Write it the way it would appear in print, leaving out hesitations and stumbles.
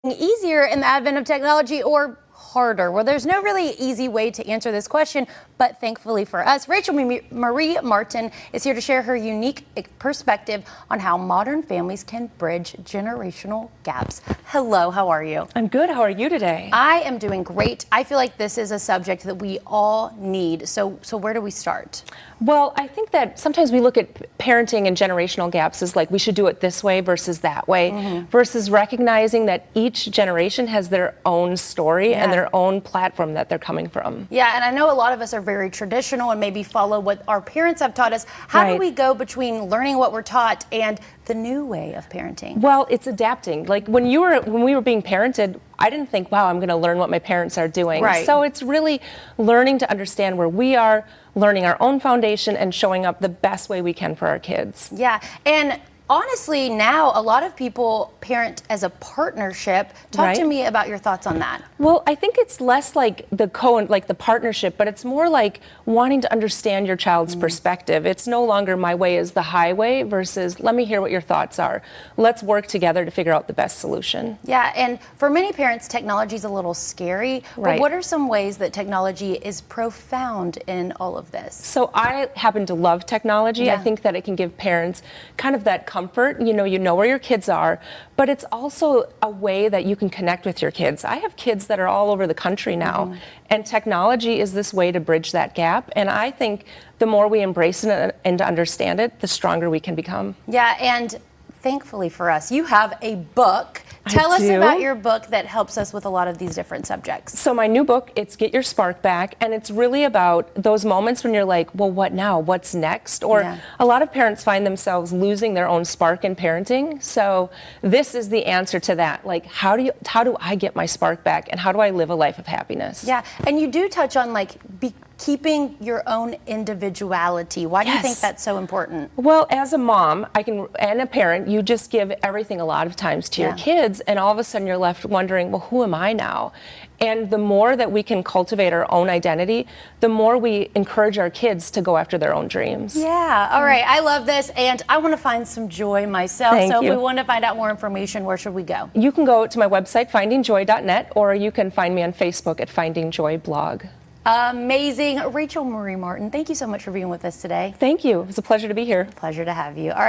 Easier in the advent of technology or harder? Well, there's no really easy way to answer this question, but thankfully for us, Rachel Marie Martin is here to share her unique perspective on how modern families can bridge generational gaps. Hello, how are you? I'm good. How are you today? I am doing great. I feel like this is a subject that we all need. So where do we start? Well, I think that sometimes we look at parenting and generational gaps as like we should do it this way versus that way, versus recognizing that each generation has their own story and their own platform that they're coming from. Yeah, and I know a lot of us are very traditional and maybe follow what our parents have taught us. How do we go between learning what we're taught and the new way of parenting? Well, it's adapting. Like when we were being parented, I didn't think, wow, I'm going to learn what my parents are doing. Right. So it's really learning to understand where we are, learning our own foundation, and showing up the best way we can for our kids. Yeah, and honestly, now a lot of people parent as a partnership. Talk to me about your thoughts on that. Well, I think it's less like the partnership, but it's more like wanting to understand your child's perspective. It's no longer my way is the highway versus let me hear what your thoughts are. Let's work together to figure out the best solution. Yeah, and for many parents, technology is a little scary. Right. But what are some ways that technology is profound in all of this? So I happen to love technology. Yeah. I think that it can give parents kind of that comfort. You know where your kids are, but it's also a way that you can connect with your kids. I have kids that are all over the country now, and technology is this way to bridge that gap. And I think the more we embrace it and to understand it, the stronger we can become. Yeah, and thankfully for us, you have a book. Tell us about your book that helps us with a lot of these different subjects. So my new book, it's Get Your Spark Back, and it's really about those moments when you're like, well, what now? What's next? Or a lot of parents find themselves losing their own spark in parenting. So this is the answer to that. Like, how do I get my spark back, and how do I live a life of happiness? Yeah, and you do touch on keeping your own individuality. Why do you think that's so important? Well, as a mom, and a parent, you just give everything a lot of times to your kids, and all of a sudden you're left wondering, well, who am I now? And the more that we can cultivate our own identity, the more we encourage our kids to go after their own dreams. Yeah, all right, I love this, and I want to find some joy myself. So if we want to find out more information, where should we go? You can go to my website, findingjoy.net, or you can find me on Facebook at Finding Joy Blog. Amazing. Rachel Marie Martin, thank you so much for being with us today. Thank you. It was a pleasure to be here. Pleasure to have you. All right.